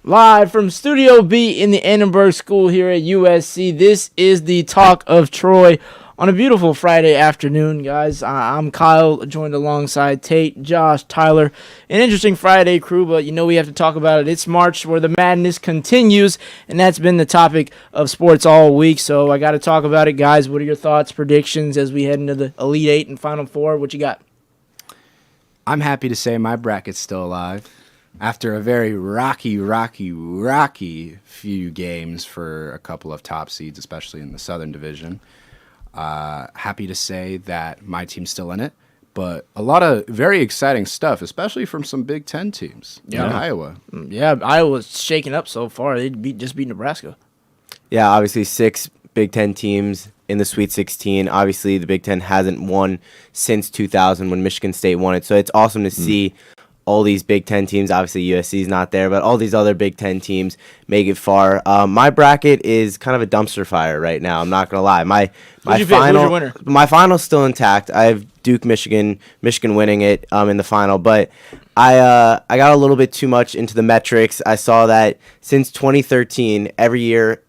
Live from Studio B in the Annenberg School here at USC. This is the Talk of Troy on a beautiful Friday afternoon, guys. I'm Kyle, joined alongside Tate, Josh, Tyler. An interesting Friday crew, but we have to talk about it. It's March where the madness continues, and that's been the topic of sports all week. So I got to talk about it, guys. What are your thoughts, predictions as we head into the Elite Eight and Final Four? What you got? I'm happy to say my bracket's still alive. After a very rocky few games for a couple of top seeds, especially in the Southern Division, happy to say that my team's still in it. But a lot of very exciting stuff, especially from some Big Ten teams in Iowa. Yeah, Iowa's shaking up so far. They just beat Nebraska. Yeah, obviously 6 Big Ten teams in the Sweet 16. Obviously, the Big Ten hasn't won since 2000 when Michigan State won it. So it's awesome to see all these Big Ten teams. Obviously, USC's not there, but all these other Big Ten teams make it far. My bracket is kind of a dumpster fire right now. I'm not gonna lie. My final's still intact. I have Duke, Michigan winning it in the final, but I got a little bit too much into the metrics. I saw that since 2013, every year,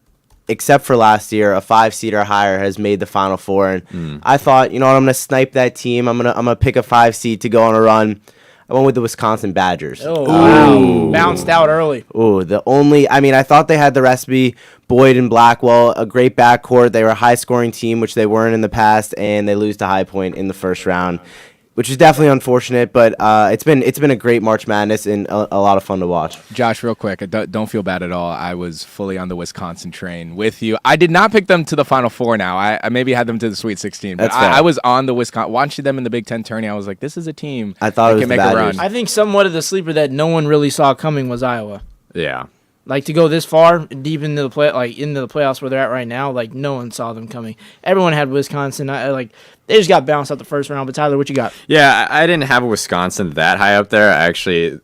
except for last year, a 5 seed or higher has made the Final Four, and I thought, I'm gonna snipe that team. I'm gonna pick a 5 seed to go on a run. I went with the Wisconsin Badgers. Oh, wow. Bounced out early. I thought they had the recipe. Boyd and Blackwell, a great backcourt. They were a high-scoring team, which they weren't in the past, and they lose to High Point in the first round, which is definitely unfortunate, but it's been a great March Madness and a lot of fun to watch. Josh, real quick, don't feel bad at all. I was fully on the Wisconsin train with you. I did not pick them to the Final Four now. I maybe had them to the Sweet 16, but I was on the Wisconsin. Watching them in the Big Ten tourney, I was like, this is a team I thought that it was can make Badgers. a run. I think somewhat of the sleeper that no one really saw coming was Iowa. Yeah. Like, to go this far, deep into the playoffs where they're at right now, like, no one saw them coming. Everyone had Wisconsin. They just got bounced out the first round. But, Tyler, what you got? Yeah, I didn't have Wisconsin that high up there. Actually,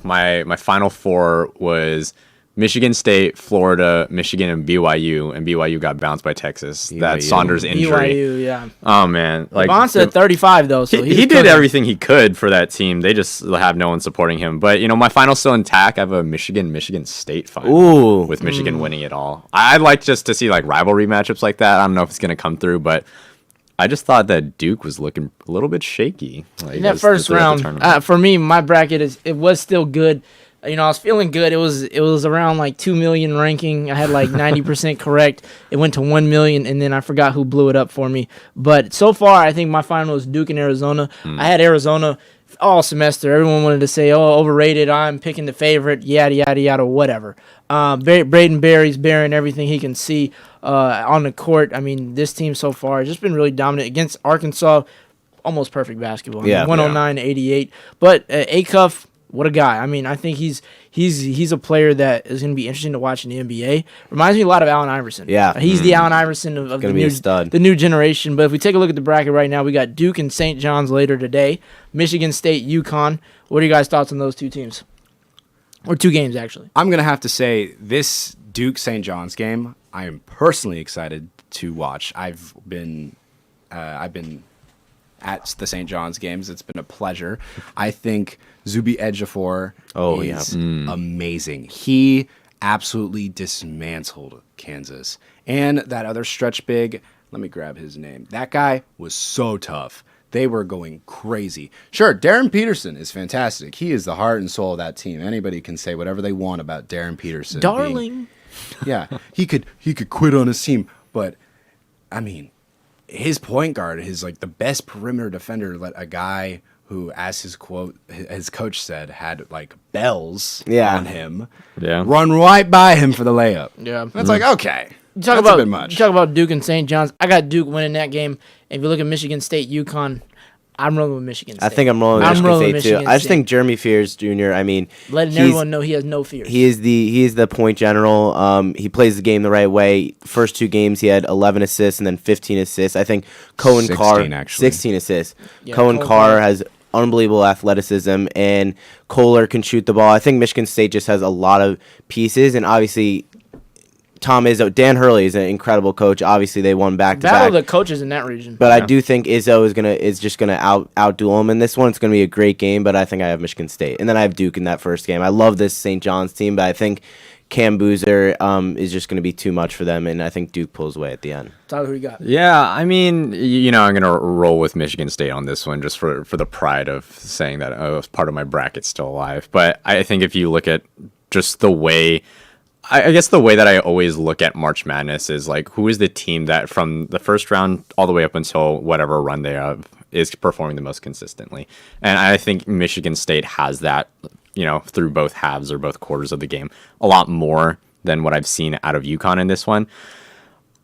my Final Four was Michigan State, Florida, Michigan, and BYU got bounced by Texas. BYU. That Saunders injury. BYU, yeah. Oh, man. Bounced at 35, though. So he did everything he could for that team. They just have no one supporting him. But, my final's still intact. I have a Michigan State final with Michigan winning it all. I'd like just to see, rivalry matchups like that. I don't know if it's going to come through, but I just thought that Duke was looking a little bit shaky. In that first round, for me, my bracket it was still good. I was feeling good. It was around 2 million ranking. I had 90% correct. It went to 1 million, and then I forgot who blew it up for me. But so far, I think my final is Duke and Arizona. I had Arizona all semester. Everyone wanted to say, "Oh, overrated. I'm picking the favorite." Yada yada yada. Whatever. Braden Berry's bearing everything he can see on the court. I mean, this team so far has just been really dominant against Arkansas. Almost perfect basketball. 109-88. But Acuff. What a guy. I mean, I think he's a player that is going to be interesting to watch in the NBA. Reminds me a lot of Allen Iverson. Yeah. He's the Allen Iverson of the new generation. But if we take a look at the bracket right now, we got Duke and St. John's later today. Michigan State, UConn. What are you guys' thoughts on those two teams? Or 2 games, actually. I'm going to have to say this Duke-St. John's game, I am personally excited to watch. I've been at the St. John's games. It's been a pleasure. I think Zubi Ejiofor is amazing. He absolutely dismantled Kansas. And that other stretch big, let me grab his name. That guy was so tough. They were going crazy. Sure, Darren Peterson is fantastic. He is the heart and soul of that team. Anybody can say whatever they want about Darren Peterson. Darling. He could quit on his team, but I mean, his point guard is the best perimeter defender. Let a guy who, as his coach said, had bells on him, run right by him for the layup. Yeah, that's okay. That's a bit much. Talk about Duke and St. John's. I got Duke winning that game. If you look at Michigan State, UConn, I'm rolling with Michigan State. I think I'm rolling with Michigan State too. I just think Jeremy Fears Jr., letting everyone know he has no fears. He is the point general. He plays the game the right way. First 2 games he had 11 assists and then 15 assists. I think 16 assists. Yeah, Cohen Carr has unbelievable athleticism, and Kohler can shoot the ball. I think Michigan State just has a lot of pieces, and obviously Tom Izzo. Dan Hurley is an incredible coach. Obviously, they won back-to-back. Battle of the coaches in that region. But I do think Izzo is just gonna outduel him in this one. It's gonna be a great game, but I think I have Michigan State, and then I have Duke in that first game. I love this St. John's team, but I think Cam Boozer is just going to be too much for them, and I think Duke pulls away at the end. Tyler, who you got? Yeah, I mean, I'm going to roll with Michigan State on this one just for the pride of saying that part of my bracket's still alive. But I think if you look at just the way, I guess the way that I always look at March Madness is like, who is the team that from the first round all the way up until whatever run they have is performing the most consistently. And I think Michigan State has that, through both halves or both quarters of the game, a lot more than what I've seen out of UConn in this one.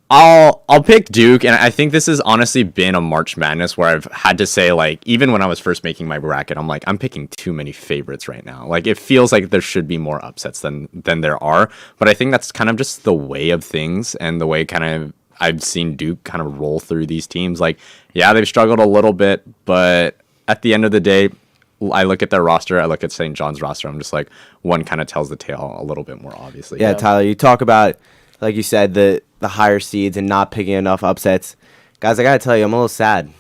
I'll pick Duke, and I think this has honestly been a March Madness where I've had to say, like, even when I was first making my bracket, I'm like, I'm picking too many favorites right now. Like, it feels like there should be more upsets than there are, but I think that's kind of just the way of things and the way kind of I've seen Duke kind of roll through these teams. Like, yeah, they've struggled a little bit, but at the end of the day, I look at their roster, I look at St. John's roster, I'm just like, one kind of tells the tale a little bit more obviously. Yeah, Tyler, you talk about, like you said, the higher seeds and not picking enough upsets. Guys, I got to tell you, I'm a little sad.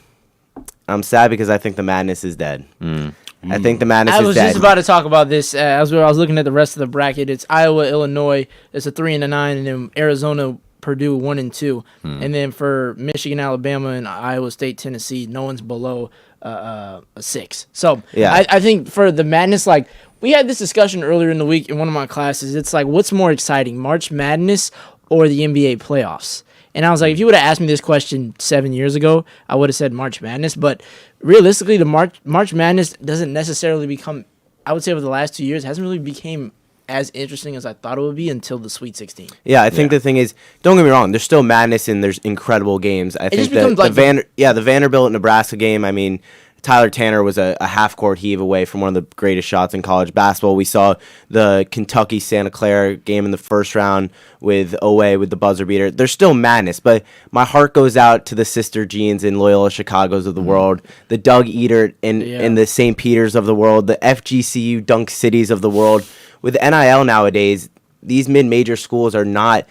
I'm sad because I think the madness is dead. I think the madness is dead. I was just about to talk about this as I was looking at the rest of the bracket. It's Iowa, Illinois, it's a 3 and a 9, and then Arizona, Purdue 1 and 2, and then for Michigan, Alabama, and Iowa State, Tennessee, no one's below a 6. So yeah. I think for the madness, like we had this discussion earlier in the week in one of my classes. It's like, what's more exciting, March Madness or the NBA playoffs? And I was like, if you would have asked me this question 7 years ago, I would have said March Madness. But realistically, the March Madness doesn't necessarily become, I would say over the last 2 years, hasn't really became as interesting as I thought it would be until the Sweet 16. Yeah, I think the thing is, don't get me wrong, there's still madness and there's incredible games. I think the Vanderbilt-Nebraska game, I mean, Tyler Tanner was a half-court heave away from one of the greatest shots in college basketball. We saw the Kentucky-Santa Clara game in the first round with Owe with the buzzer beater. There's still madness, but my heart goes out to the Sister Jeans and Loyola Chicagos of the world, the Doug Eater and the St. Peters of the world, the FGCU Dunk Cities of the world. With NIL nowadays, these mid-major schools are not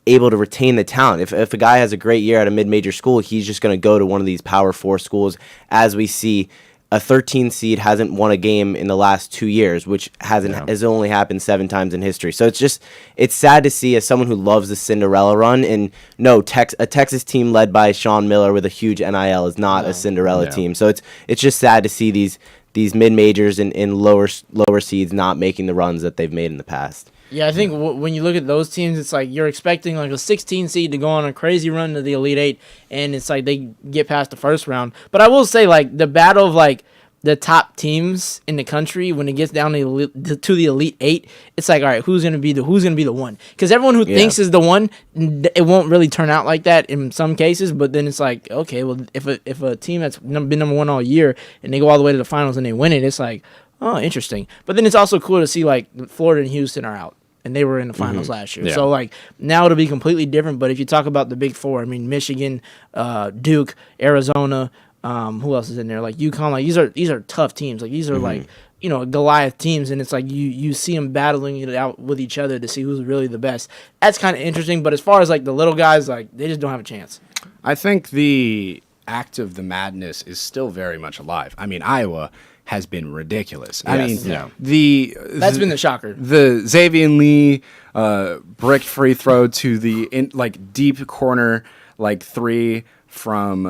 able to retain the talent. If a guy has a great year at a mid-major school, he's just going to go to one of these Power 4 schools. As we see, a 13 seed hasn't won a game in the last 2 years, which has only happened 7 times in history. So it's sad to see, as someone who loves the Cinderella run, and no, a Texas team led by Sean Miller with a huge NIL is not a Cinderella team. So it's just sad to see these mid-majors and lower seeds not making the runs that they've made in the past. Yeah, I think when you look at those teams, it's like you're expecting like a 16 seed to go on a crazy run to the Elite Eight, and it's like they get past the first round. But I will say, like, the battle of like the top teams in the country, when it gets down to the Elite Eight, it's like, all right, who's gonna be the one? Because everyone who thinks is the one, it won't really turn out like that in some cases. But then it's like, okay, well, if a team that's been number one all year and they go all the way to the finals and they win it, it's like, oh, interesting. But then it's also cool to see like Florida and Houston are out, and they were in the finals last year. Yeah. So like now it'll be completely different. But if you talk about the Big Four, I mean, Michigan, Duke, Arizona. Who else is in there? Like UConn. Like these are tough teams. Like these are like, Goliath teams, and it's like you see them battling it out with each other to see who's really the best. That's kind of interesting. But as far as like the little guys, like they just don't have a chance. I think the act of the madness is still very much alive. I mean, Iowa has been ridiculous. Yes. I mean, that's been the shocker. The Xavier Lee brick free throw to the deep corner three from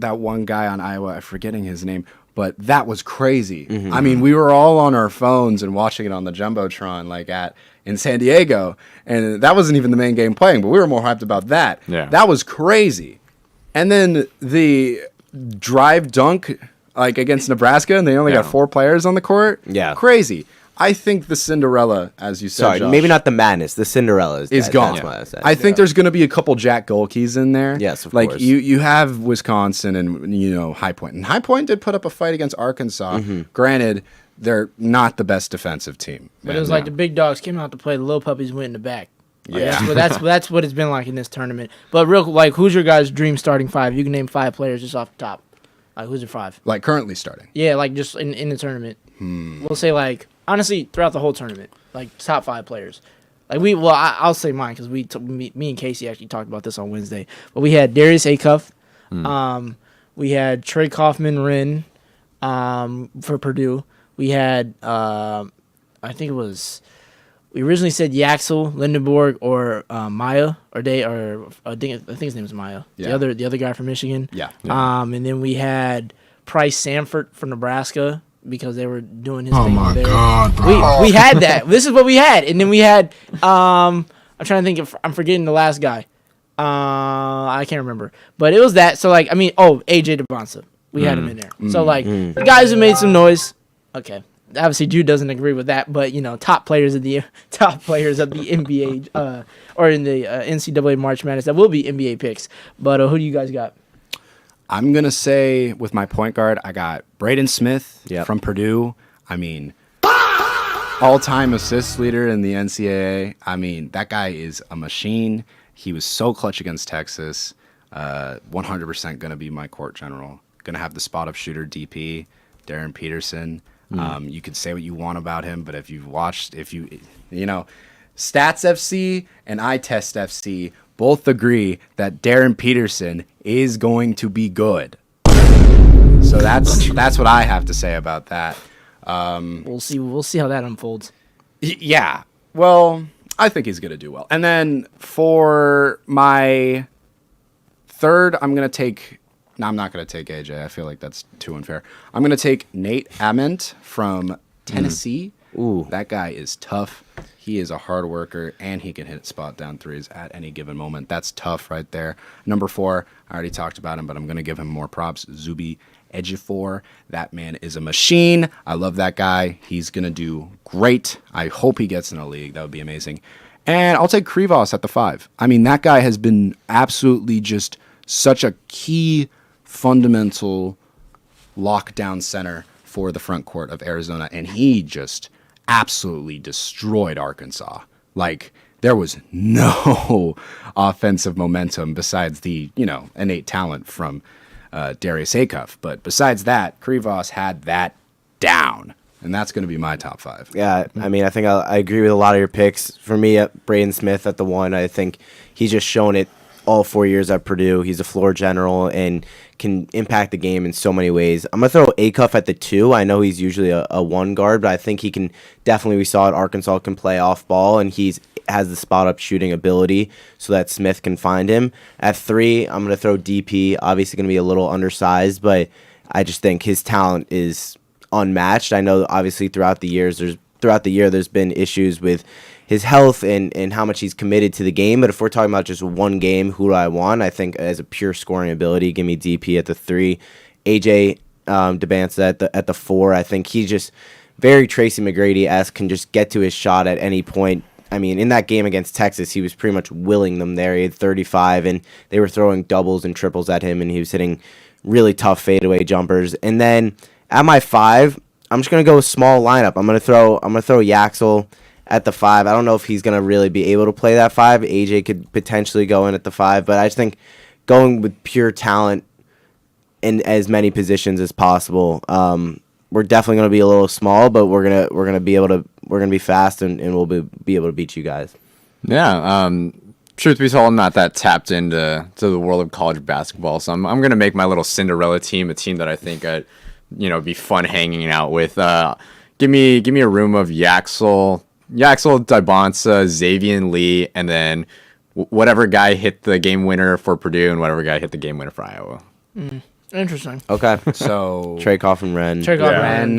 that one guy on Iowa. I'm forgetting his name, but that was crazy. I mean, we were all on our phones and watching it on the Jumbotron in San Diego, and that wasn't even the main game playing, but we were more hyped about that. Yeah. That was crazy. And then the drive dunk against Nebraska, and they only got 4 players on the court. Yeah. Crazy. I think the Cinderella, as you said, Sorry, Josh, maybe not the madness. The Cinderella is gone. That's what I said. I think there's going to be a couple Jack Golkeys in there. Yes, of course. You have Wisconsin and High Point. And High Point did put up a fight against Arkansas. Granted, they're not the best defensive team. But it was like the big dogs came out to play. The little puppies went in the back. That's what it's been like in this tournament. But who's your guys' dream starting 5? You can name 5 players just off the top. Who's your 5? Currently starting. Yeah, just in the tournament. We'll say honestly throughout the whole tournament, top 5 players. I'll say mine because me and Casey actually talked about this on Wednesday. But we had Darius Acuff, we had Trey Kaufman-Renn for Purdue. We had I think it was. We originally said Yaxel, Lindenborg, or Maya, I think his name was Maya. Yeah. The other guy from Michigan. Yeah. And then we had Price Sanford from Nebraska because they were doing his thing over there. God, bro. We had that. This is what we had, and then we had. I'm trying to think if I'm forgetting the last guy. I can't remember, but it was that. So AJ DeBonsa. We had him in there. So the guys who made some noise. Okay. Obviously, Jude doesn't agree with that, but top players of the NBA or in the NCAA March Madness that will be NBA picks. But who do you guys got? I'm gonna say with my point guard, I got Braden Smith from Purdue. I mean, all-time assist leader in the NCAA. I mean, that guy is a machine. He was so clutch against Texas. 100% gonna be my court general. Gonna have the spot-up shooter DP, Darren Peterson. You could say what you want about him, but if you've watched, Stats FC and Eye Test FC both agree that Darren Peterson is going to be good. So that's what I have to say about that. We'll see how that unfolds. Yeah. Well, I think he's going to do well. And then for my third, I'm going to take. No, I'm not going to take AJ. I feel like that's too unfair. I'm going to take Nate Ament from Tennessee. Ooh, that guy is tough. He is a hard worker, and he can hit spot down threes at any given moment. That's tough right there. Number 4, I already talked about him, but I'm going to give him more props. Zuby Ejiofor. That man is a machine. I love that guy. He's going to do great. I hope he gets in a league. That would be amazing. And I'll take Krivos at the 5. I mean, that guy has been absolutely just such a key fundamental lockdown center for the front court of Arizona, and he just absolutely destroyed Arkansas. Like, there was no offensive momentum besides the, innate talent from Darius Acuff. But besides that, Krivos had that down, and that's going to be my top 5. Yeah, I mean, I think I agree with a lot of your picks. For me, Braden Smith at the 1, I think he's just shown it all 4 years at Purdue. He's a floor general and can impact the game in so many ways. I'm going to throw Acuff at the 2. I know he's usually a 1 guard, but I think he can definitely, we saw it, Arkansas can play off ball, and has the spot-up shooting ability so that Smith can find him. At 3, I'm going to throw DP. Obviously going to be a little undersized, but I just think his talent is unmatched. I know, obviously, throughout the year, there's been issues with his health and how much he's committed to the game. But if we're talking about just one game, who do I want? I think as a pure scoring ability, give me DP at the 3. AJ DeBanza at the 4. I think he's just very Tracy McGrady-esque, can just get to his shot at any point. I mean, in that game against Texas, he was pretty much willing them there. He had 35, and they were throwing doubles and triples at him, and he was hitting really tough fadeaway jumpers. And then at my 5, I'm just gonna go with small lineup. I'm gonna throw Yaxel at the 5. I don't know if he's gonna really be able to play that 5. AJ could potentially go in at the 5, but I just think going with pure talent in as many positions as possible. We're definitely gonna be a little small, but we're gonna be fast and we'll be able to beat you guys. Yeah. Truth be told, I'm not that tapped into the world of college basketball, so I'm gonna make my little Cinderella team, a team that I think be fun hanging out with. Give me a room of Yaxel, DeBonsa, Xavier Lee, and then whatever guy hit the game winner for Purdue and whatever guy hit the game winner for Iowa. Interesting. Okay. So Trey Kaufman-Renn.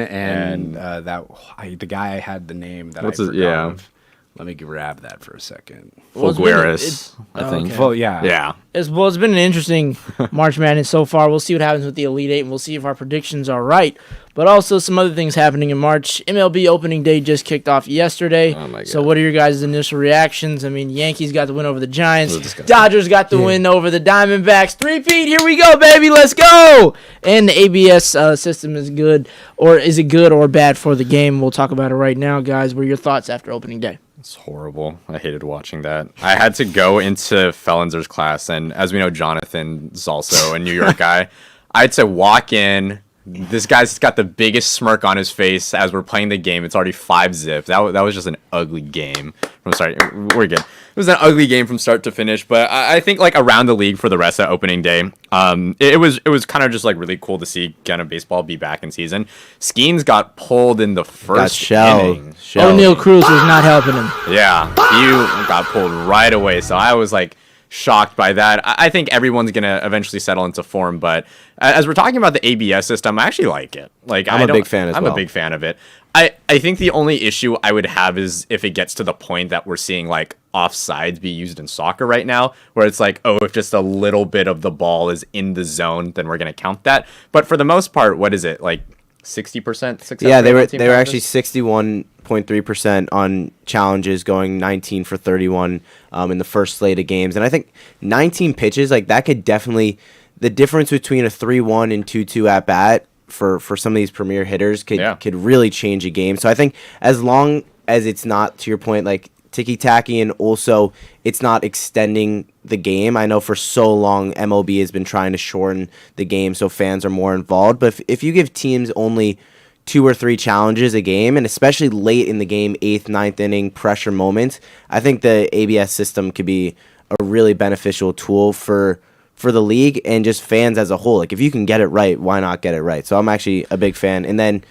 And the guy I had the name that I forgot of. Let me grab that for a second. Fulgueras, I think. Okay. Well, yeah. It's been an interesting March Madness so far. We'll see what happens with the Elite Eight, and we'll see if our predictions are right. But also some other things happening in March. MLB Opening Day just kicked off yesterday. Oh my God. So what are your guys' initial reactions? I mean, Yankees got the win over the Giants. Dodgers got the win over the Diamondbacks. 3-peat, here we go, baby. Let's go. And the ABS system is good. Or is it good or bad for the game? We'll talk about it right now, guys. What are your thoughts after Opening Day? It's horrible. I hated watching that. I had to go into Fellinser's class, and as we know, Jonathan's also a New York guy. I had to walk in, this guy's got the biggest smirk on his face as we're playing the game. It's already 5-zip. That was just an ugly game. I'm sorry, we're good. It was an ugly game from start to finish, but I think like around the league for the rest of opening day, it was kind of just like really cool to see kind of baseball be back in season. Skeens got pulled in the first inning. O'Neal Cruz was not helping him. Yeah, he got pulled right away. So I was like shocked by that. I think everyone's gonna eventually settle into form, but as we're talking about the ABS system, I actually like it. Like I'm a big fan I'm a big fan of it. I think the only issue I would have is if it gets to the point that we're seeing like offsides be used in soccer right now, where it's like, oh, if just a little bit of the ball is in the zone, then we're gonna count that. But for the most part, what is it like? 60%? Yeah, they were actually 61.3% on challenges, going 19 for 31 in the first slate of games. And I think 19 pitches, like that could definitely, the difference between a 3-1 and 2-2 at bat for some of these premier hitters could really change a game. So I think as long as it's not, to your point, like ticky-tacky, and also it's not extending the game. I know for so long MLB has been trying to shorten the game so fans are more involved, but if you give teams only 2 or 3 challenges a game, and especially late in the game, 8th, 9th inning pressure moments, I think the ABS system could be a really beneficial tool for the league and just fans as a whole. Like if you can get it right, why not get it right? So I'm actually a big fan. And then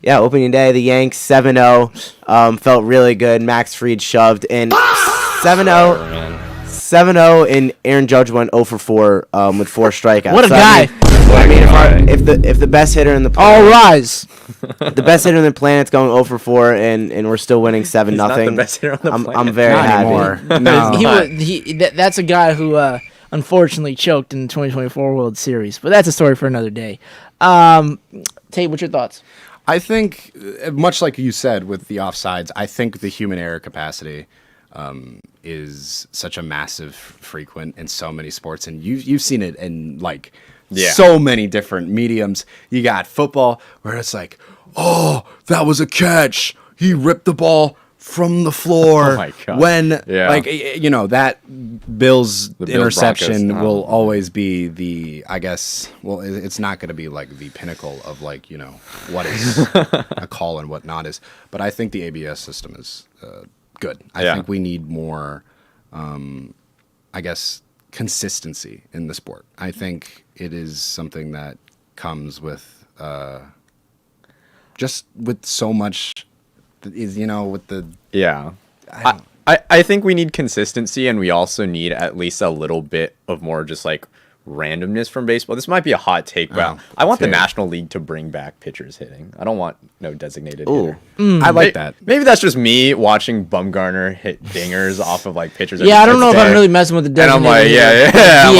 yeah, opening day, the Yanks 7-0 felt really good. Max Fried shoved, and 7-0, and Aaron Judge went 0 for 4 with 4 strikeouts. What a guy! I mean, if the best hitter in the planet, all rise, the best hitter in the planet's going 0 for 4, and we're still winning 7-0. He's not the best hitter on the planet. I'm very happy. No. That's a guy who unfortunately choked in the 2024 World Series, but that's a story for another day. Tate, what's your thoughts? I think, much like you said with the offsides, I think the human error capacity is such a massive frequent in so many sports, and you've seen it in like so many different mediums. You got football where it's like, oh, that was a catch. He ripped the ball from the floor. Oh my God. When like that Bills interception will always be the, I guess, well, it's not going to be like the pinnacle of like what is a call and what not is, but I think the ABS system is good. I think we need more I guess consistency in the sport. I think it is something that comes with just with so much is with the I think we need consistency, and we also need at least a little bit of more just like randomness from baseball. This might be a hot take, but I want the National League to bring back pitchers hitting. I don't want no designated hitter. I like that. Maybe that's just me watching Bumgarner hit dingers off of like pitchers. Yeah, I don't know if I'm really messing with the designated. And I'm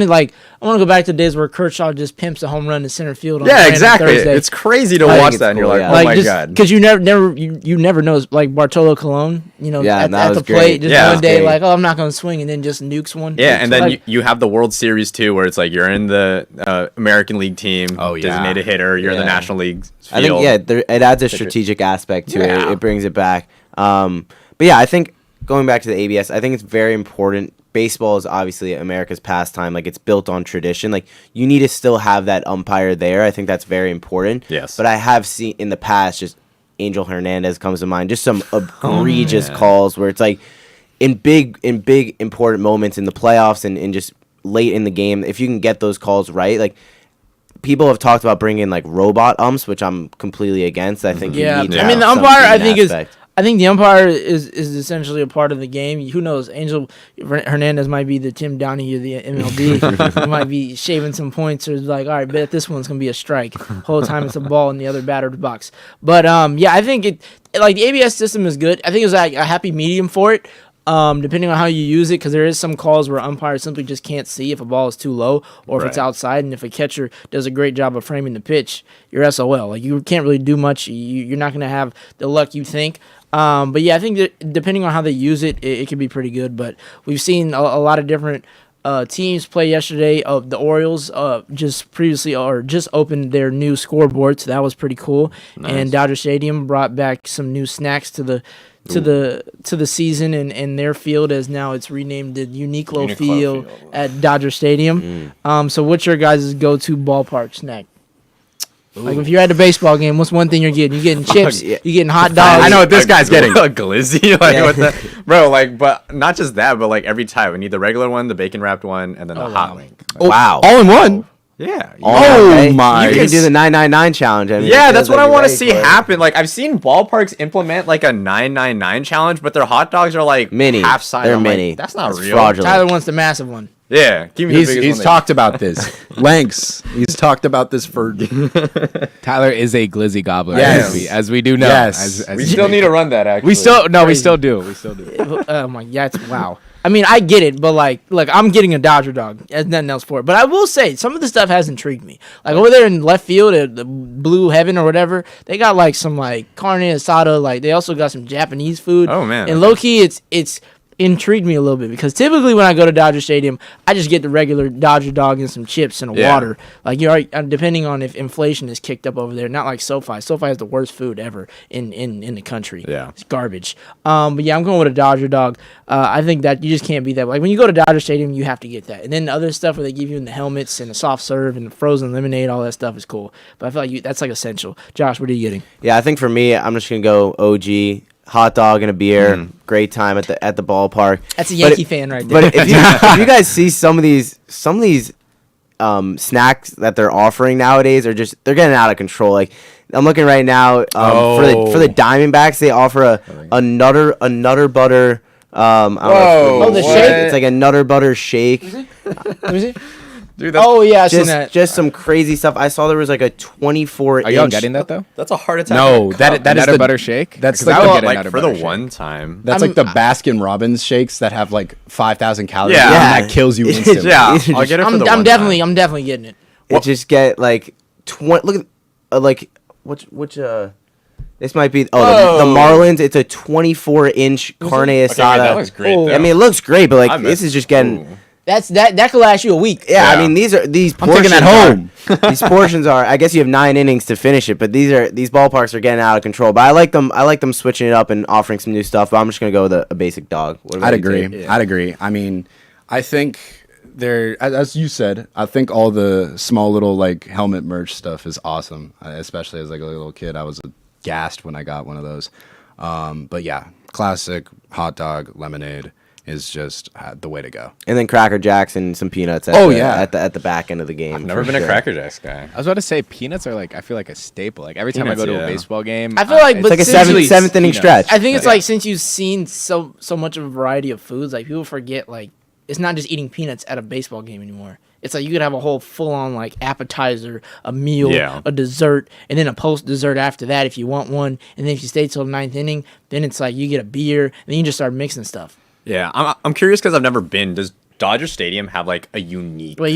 like, I want to go back to the days where Kershaw just pimps a home run to center field. On exactly. Thursday. It's crazy to watch that, and you're like, oh my God. Because you never know. Like Bartolo Colon, at the plate, just one day, like, oh, I'm not going to swing, and then just nukes one. Yeah, and then you have the World Series too, where it's like you're in the American League team, designated hitter, you're in the National League field. I think it adds a strategic aspect to it. It brings it back. But yeah, I think going back to the ABS, I think it's very important. Baseball is obviously America's pastime. Like, it's built on tradition. Like, you need to still have that umpire there. I think that's very important. Yes. But I have seen in the past, just Angel Hernandez comes to mind, just some egregious calls where it's like in big important moments in the playoffs and just late in the game, if you can get those calls right, like, people have talked about bringing in like robot umps, which I'm completely against. I think you need to the umpire I think the umpire is essentially a part of the game. Who knows? Angel Hernandez might be the Tim Downey of the MLB. He might be shaving some points, or like, all right, bet this one's gonna be a strike. Whole time it's a ball in the other batter's box. But I think the ABS system is good. I think it's like a happy medium for it. Depending on how you use it, because there is some calls where umpires simply just can't see if a ball is too low or if it's outside, and if a catcher does a great job of framing the pitch, you're SOL. Like, you can't really do much. You're not going to have the luck you think. But yeah, I think that depending on how they use it, it can be pretty good. But we've seen a lot of different teams play yesterday. The Orioles just opened their new scoreboard, so that was pretty cool. Nice. And Dodger Stadium brought back some new snacks to the season, and their field as now it's renamed the Uniqlo Field at Dodger Stadium. So what's your guys' go-to ballpark snack? Like if you're at a baseball game, what's one thing you're getting? You're getting chips. You're getting hot dogs. I know what this guy's getting. A glizzy, what the, bro? Like, but not just that, but like every time we need the regular one, the bacon wrapped one, and then the hot link. Wow. All in one. Yeah. Oh my! You can do the 999 challenge. I mean, yeah, that's what I want to see happen. Like I've seen ballparks implement like a 999 challenge, but their hot dogs are like mini, half size. They're mini. That's not real. Fraudulent. Tyler wants the massive one. Yeah, give me the biggest He's one talked about this. Lengths. He's talked about this for. Tyler is a glizzy gobbler, Yes. as we do know. Yes. we still need to run that. Actually, We still do. We still do. Oh my, yeah, it's wow. I mean, I get it, but like, look, I'm getting a Dodger dog. There's nothing else for it. But I will say, some of the stuff has intrigued me. Like over there in left field at the Blue Heaven or whatever, they got like some like carne asada. Like they also got some Japanese food. Oh man! And low key, it's intrigued me a little bit because typically when I go to Dodger Stadium, I just get the regular Dodger dog and some chips and a water. Like you're depending on if inflation is kicked up over there. Not like SoFi. SoFi has the worst food ever in the country. Yeah, it's garbage. But yeah, I'm going with a Dodger dog. I think that you just can't beat that. Like when you go to Dodger Stadium, you have to get that. And then the other stuff where they give you in the helmets and the soft serve and the frozen lemonade, all that stuff is cool. But I feel like that's like essential. Josh, what are you getting? Yeah, I think for me, I'm just gonna go OG. Hot dog and a beer, great time at the ballpark. That's a Yankee fan right there. But if you guys see some of these snacks that they're offering nowadays are they're getting out of control. Like I'm looking right now for the Diamondbacks, they offer a nutter butter. I don't know the shake? It's like a nutter butter shake. What is it? Dude, Oh yeah, I've seen that. Just some crazy stuff. I saw there was like a 24. Are y'all getting that though? that's a heart attack. No, that is Nutter the butter shake. That's 'Cause like I would the- get a like Nutter for the butter shake. one time. That's like the Baskin Robbins shakes that have like 5,000 calories. Yeah. And that kills you instantly. Yeah, I'll get it for the one I'm definitely time. getting it. It just get like 20. Look at like which this might be the Marlins. It's a 24-inch carne asada. that looks great. Oh. Though. I mean, it looks great, but like I this miss- is just getting. Ooh. That could last you a week. Yeah, Yeah. I mean these I'm portions taking that home. these portions are. I guess you have 9 innings to finish it, but these ballparks are getting out of control. But I like them switching it up and offering some new stuff. But I'm just gonna go with a basic dog. What about I'd you, agree. Tate? I'd agree. I mean, I think as you said, I think all the small little like helmet merch stuff is awesome. Especially as like a little kid, I was gassed when I got one of those. But yeah, classic hot dog lemonade is just the way to go. And then Cracker Jacks and some peanuts. At the back end of the game. I've never for been sure. a Cracker Jacks guy. I was about to say peanuts are like I feel like a staple. Like every time Peanuts, I go to yeah. a baseball game, I feel like, It's but like a since seventh inning peanuts. stretch. I think it's like since you've seen so much of a variety of foods, like people forget like it's not just eating peanuts at a baseball game anymore. It's like you could have a whole full on like appetizer, a meal, a dessert, and then a post dessert after that if you want one. And then if you stay till the 9th inning, then it's like you get a beer, and then you just start mixing stuff. Yeah, I'm curious because I've never been. Does Dodger Stadium have like a unique? Wait.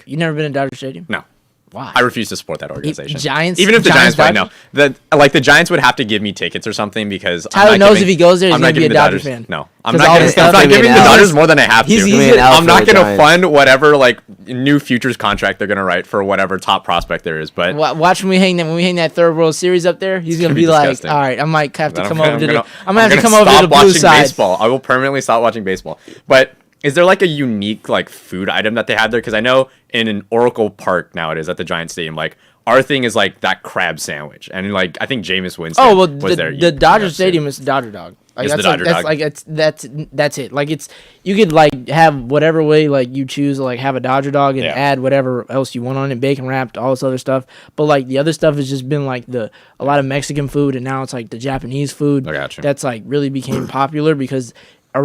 You never been to Dodger Stadium? No. Why? I refuse to support that organization. Giants? Even if the Giants Giants play, no. The Giants would have to give me tickets or something because Tyler I'm not knows giving- if he goes there, he's I'm gonna not be a giving the Dodger Dodgers- fan. No, I'm 'Cause not all giving. the stuff I'm not they giving made the out. Dodgers more than I have to. He's an L I'm not for the going to Giants. fund whatever like new futures contract they're going to write for whatever top prospect there is. But Watch when we hang that third World Series up there. He's gonna be like, disgusting. all right, I might have to then come over to the. I'm I'm gonna have to gonna come over to stop the blue watching side. baseball. I will permanently stop watching baseball. But is there like a unique like food item that they have there? Because I know in an Oracle Park nowadays at the Giant Stadium, like our thing is like that crab sandwich, and like I think Jameis Winston. Oh well, was there. the Dodger Stadium is the Dodger dog. Like, It's that's the like, Dodger that's dog. like that's it. Like it's you could like have whatever way like you choose to like have a Dodger dog and Yeah. add whatever else you want on it, bacon wrapped, all this other stuff. But like the other stuff has just been like a lot of Mexican food, and now it's like the Japanese food I gotcha. that's like really became popular because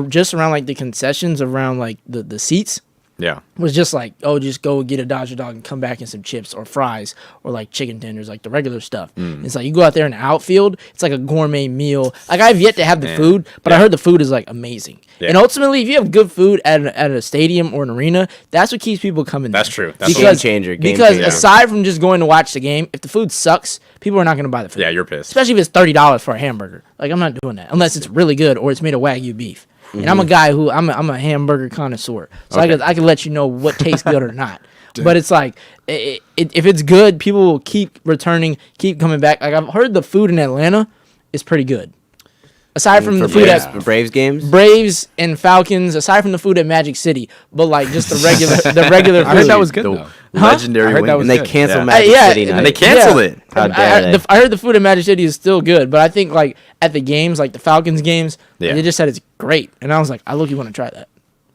just around like the concessions around like the seats. Yeah. Was just like, oh, just go get a Dodger dog and come back and some chips or fries or like chicken tenders, like the regular stuff. It's like you go out there in the outfield, it's like a gourmet meal. Like I've yet to have the food, but I heard the food is like amazing. Yeah. And ultimately, if you have good food at a stadium or an arena, that's what keeps people coming. That's there. true. That's because game changer. because aside from just going to watch the game, if the food sucks, people are not going to buy the food. Yeah, you're pissed. Especially if it's $30 for a hamburger. Like I'm not doing that unless it's really good or it's made of Wagyu beef. And I'm a guy who I'm a hamburger connoisseur, so I can let you know what tastes good or not. But it's like if it's good, people will keep returning, keep coming back. Like I've heard the food in Atlanta is pretty good. Aside from the food at Braves games, Braves and Falcons, aside from the food at Magic City, but like just the regular I heard food. that was good The though. Legendary wings. And they canceled Yeah. Magic City And night. they canceled it. How dare they? I heard the food in Magic City is still good, but I think like at the games, like the Falcons games, Yeah. they just said it's great, and I was like, I look, you want to try that?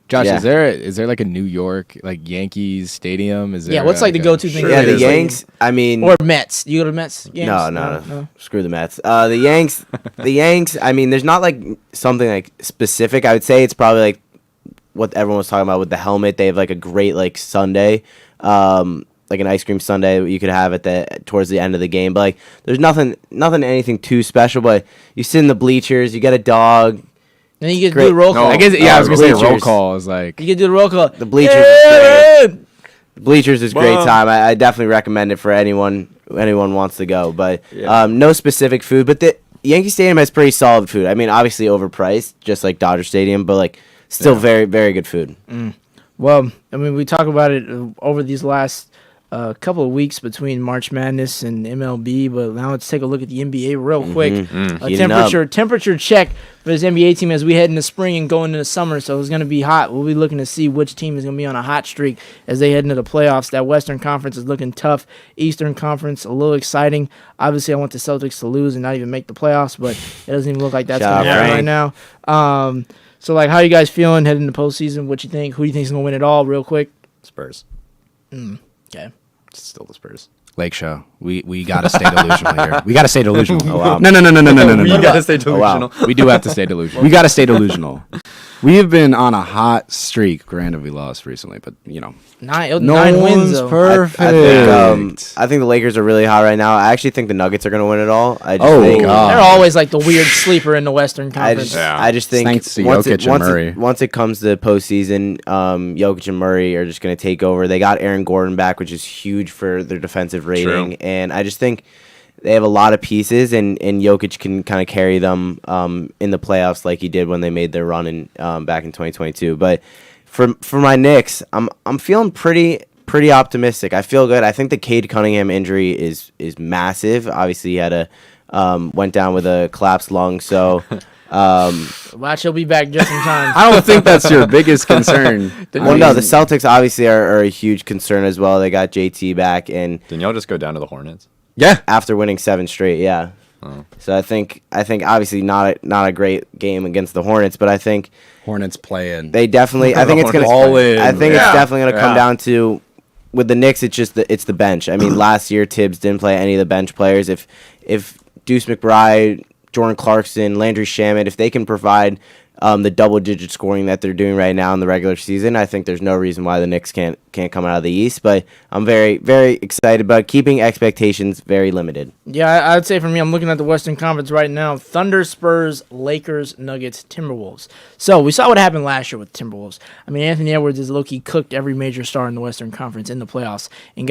Josh, Yeah. is there like a New York like Yankees stadium? Is there? Yeah, what's like the go-to thing? Yeah, the Like- Yanks. I mean, or Mets. You go to Mets games? no. Screw the Mets. The Yanks. The Yanks. I mean, there's not like something like specific. I would say it's probably like what everyone was talking about with the helmet. They have like a great like sundae, like an ice cream sundae that you could have at towards the end of the game. But like, there's nothing anything too special. But you sit in the bleachers. You get a dog. And then you get to Great. do the roll call. I guess I was gonna say roll bleachers. call is like. You get to do the roll call. The bleachers. Yeah! Bleachers is great time. I definitely recommend it for anyone wants to go. But no specific food. But the Yankee Stadium has pretty solid food. I mean, obviously overpriced, just like Dodger Stadium, but like still very, very good food. Well, I mean, we talk about it over these last couple of weeks between March Madness and MLB, but now let's take a look at the NBA real quick. A temperature check for this NBA team as we head into spring and go into the summer. So it's going to be hot. We'll be looking to see which team is going to be on a hot streak as they head into the playoffs. That Western Conference is looking tough. Eastern Conference a little exciting. Obviously, I want the Celtics to lose and not even make the playoffs, but it doesn't even look like that's going to happen right now. So, like, how you guys feeling heading into postseason? What you think? Who do you think is going to win it all? Real quick. Spurs. Okay. It's still the Spurs. Lake Show. We gotta stay delusional here. We gotta stay delusional. Oh, wow. No. You gotta stay delusional. We do have to stay delusional. We gotta stay delusional. We have been on a hot streak. Granted, we lost recently, but Nine wins, though. perfect. I think the Lakers are really hot right now. I actually think the Nuggets are going to win it all. I just think, They're always like the weird sleeper in the Western Conference. I just think Thanks to Jokic and Murray. Once it comes to postseason, Jokic and Murray are just going to take over. They got Aaron Gordon back, which is huge for their defensive rating. True. And I just think they have a lot of pieces, and Jokic can kind of carry them in the playoffs like he did when they made their run back in 2022. But for my Knicks, I'm feeling pretty optimistic. I feel good. I think the Cade Cunningham injury is massive. Obviously, he had went down with a collapsed lung, so. Watch, he'll be back just in time. I don't think that's your biggest concern. Well, no, the Celtics obviously are a huge concern as well. They got JT back, and Didn't y'all just go down to the Hornets? Yeah. after winning 7 straight, yeah. Oh. So I think obviously not a great game against the Hornets, but I think Hornets playing. they definitely. I think it's gonna. All in. I think it's Yeah. definitely gonna come Yeah. down to with the Knicks. It's just it's the bench. I mean, last year Tibbs didn't play any of the bench players. If Deuce McBride, Jordan Clarkson, Landry Shamet, if they can provide the double-digit scoring that they're doing right now in the regular season, I think there's no reason why the Knicks can't come out of the East. But I'm very, very excited, but keeping expectations very limited. Yeah, I'd say for me, I'm looking at the Western Conference right now. Thunder, Spurs, Lakers, Nuggets, Timberwolves. So we saw what happened last year with Timberwolves. I mean, Anthony Edwards is low-key cooked every major star in the Western Conference in the playoffs and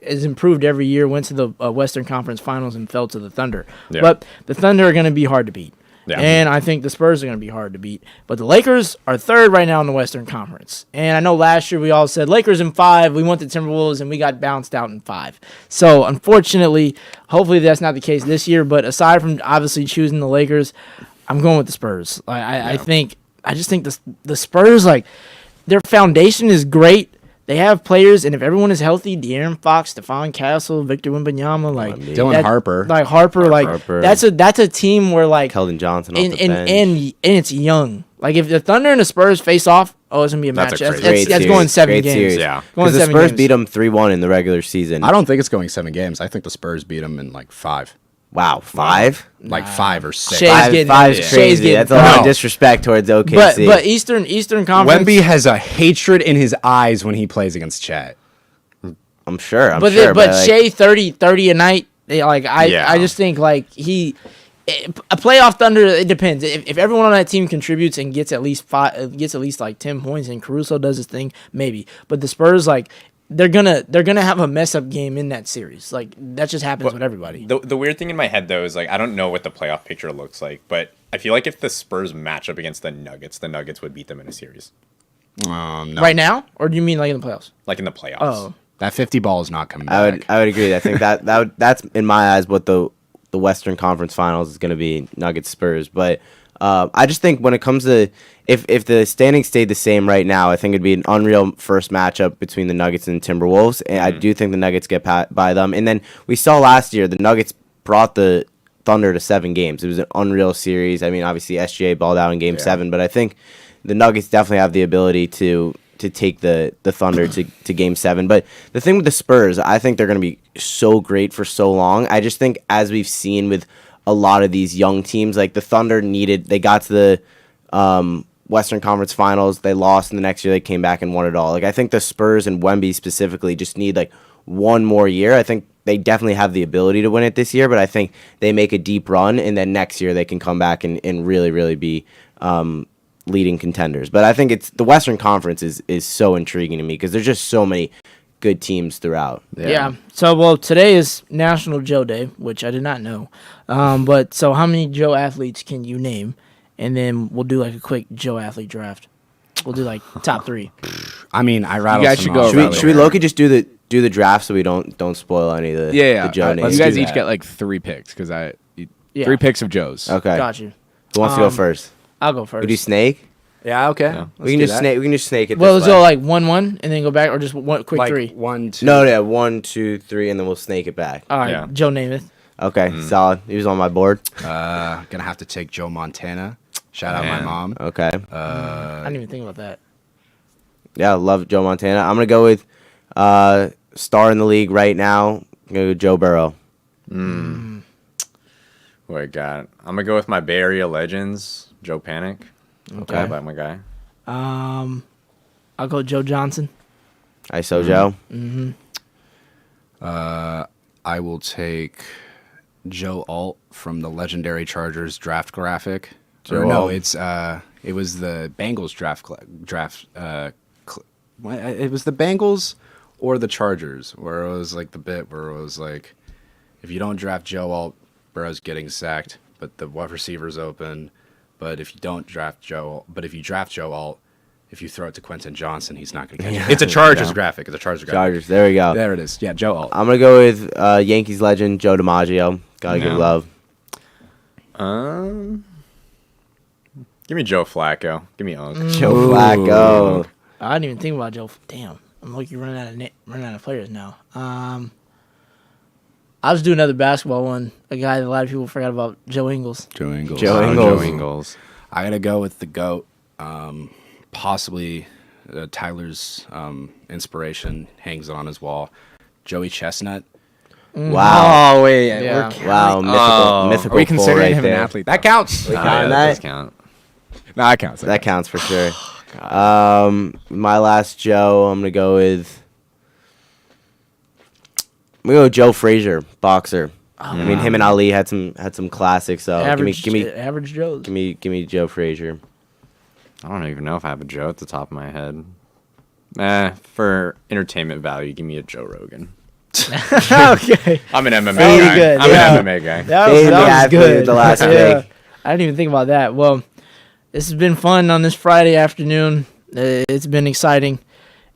has improved every year, went to the Western Conference Finals and fell to the Thunder. Yeah. But the Thunder are going to be hard to beat. Yeah. And I think the Spurs are going to be hard to beat. But the Lakers are third right now in the Western Conference. And I know last year we all said Lakers in 5. We went to Timberwolves and we got bounced out in 5. So unfortunately, hopefully that's not the case this year. But aside from obviously choosing the Lakers, I'm going with the Spurs. I just think the Spurs, like, their foundation is great. They have players, and if everyone is healthy, De'Aaron Fox, Stephon Castle, Victor Wembanyama, like Dylan Harper. like Harper, that's a team where like Keldon Johnson off the and bench. it's young. Like if the Thunder and the Spurs face off, it's gonna be a match. That's a That's crazy Great going series. 7 Great games. series. Yeah. Going Because the 7 Spurs games. beat them 3-1 in the regular season. I don't think it's going 7 games. I think the Spurs beat them in like 5. Wow, 5? Like 5 or 6. Shay's getting- Five's Shay's crazy. getting- That's a lot of No. disrespect towards OKC. But Eastern Conference. Wemby has a hatred in his eyes when he plays against Chat. I'm sure. But like, Shea 30 a night. I just think like a playoff Thunder. It depends. If everyone on that team contributes and gets at least like 10 points, and Caruso does his thing, maybe. But the Spurs, like, they're gonna have a mess up game in that series. Like that just happens with everybody. The weird thing in my head though is like I don't know what the playoff picture looks like, but I feel like if the Spurs match up against the Nuggets would beat them in a series, No. Right now, or do you mean like in the playoffs? like in the playoffs. Oh. That 50 ball is not coming back. I would agree. I think that's in my eyes what the Western Conference Finals is going to be, Nuggets Spurs. But I just think when it comes to if the standings stayed the same right now, I think it'd be an unreal first matchup between the Nuggets and Timberwolves. And I do think the Nuggets get by them. And then we saw last year the Nuggets brought the Thunder to 7 games. It was an unreal series. I mean, obviously SGA balled out in Game 7, but I think the Nuggets definitely have the ability to take the Thunder to Game 7. But the thing with the Spurs, I think they're going to be so great for so long. I just think, as we've seen with a lot of these young teams, like the Thunder they got to the Western Conference Finals, they lost, and the next year they came back and won it all. Like I think the Spurs and Wemby specifically just need like one more year. I think they definitely have the ability to win it this year, but I think they make a deep run, and then next year they can come back and really, really be leading contenders. But I think it's the Western Conference is so intriguing to me because there's just so many good teams throughout. Yeah. So, today is National Joe Day, which I did not know. But so how many Joe athletes can you name? And then we'll do like a quick Joe athlete draft. We'll do like top 3. I mean, I rattled You guys some should go off. around Should we Loki just do the draft so we don't spoil any of the Yeah. the Joe names? You guys do each that. get like 3 picks because 3 Yeah. picks of Joe's. Okay. Got you. Who wants to go first? I'll go first. We do snake. Yeah, okay. Yeah. We can just snake. We can just snake it. Well, this let's go way. like 1-1 and then go back, or just one quick Like 3. 1, 2. No, yeah, 1, 2, 3, and then we'll snake it back. All right, Yeah. Joe Namath. Okay, solid. He was on my board. Gonna have to take Joe Montana. Shout out my Man. mom. Okay. I didn't even think about that. Yeah, love Joe Montana. I'm gonna go with star in the league right now. I'm gonna go Joe Burrow. What I got? I'm gonna go with my Bay Area legends, Joe Panic. Okay. How about my guy? I'll go Joe Johnson. ISO Joe. I will take Joe Alt from the legendary Chargers draft graphic. Joe No, Alt. it was the Bengals it was the Bengals or the Chargers, where it was like the bit where it was like, if you don't draft Joe Alt, Burrow's getting sacked, but the wide receiver's open. But if you don't draft Joe, but if you draft Joe Alt, if you throw it to Quentin Johnson, he's not going to catch it. It's a Chargers graphic. It's a Chargers graphic. Chargers. There we go. There it is. Yeah, Joe Alt. I'm gonna go with Yankees legend Joe DiMaggio. Gotta give love. Give me Joe Flacco. Give me Unk. Joe Flacco. I didn't even think about Joe. Damn, I'm like you running out of players now. I'll just do another basketball one. A guy that a lot of people forgot about, Joe Ingles. Joe Ingles. Joe Joe Ingles. Ingles. I gotta go with the GOAT. Possibly Tyler's inspiration hangs on his wall. Joey Chestnut. Wow. Oh wait, Yeah. Wow. Mythical. we pull consider right him there. an athlete. That counts. We Oh, count yeah, that that? does count. No, that counts. That counts for sure. My last Joe, I'm gonna go with. I'm gonna go with Joe Frazier, boxer. I mean, him and Ali had some classics. So Average, give me average Joes. give me Joe Frazier. I don't even know if I have a Joe at the top of my head. For entertainment value, give me a Joe Rogan. Okay, I'm an MMA Pretty guy. good, I'm yeah. an MMA guy. that Fade the was athlete good. with the last Yeah. pick. I didn't even think about that. Well, this has been fun on this Friday afternoon. It's been exciting.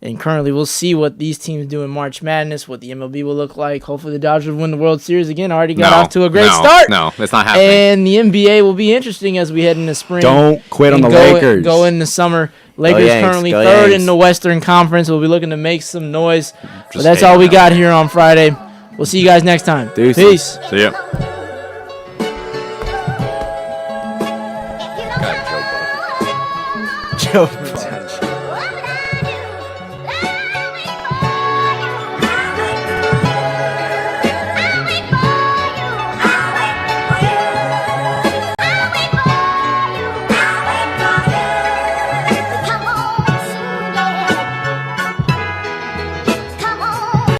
And currently, we'll see what these teams do in March Madness, what the MLB will look like. Hopefully, the Dodgers win the World Series again. Already got off to a great start. No, that's not happening. And the NBA will be interesting as we head into spring. Don't quit on and the Lakers. Go into summer. Lakers Yanks, currently go third Yanks. in the Western Conference. We'll be looking to make some noise. But Just that's take all them we out. got here on Friday. We'll see you guys next time. Deuces. Peace. See ya. Joe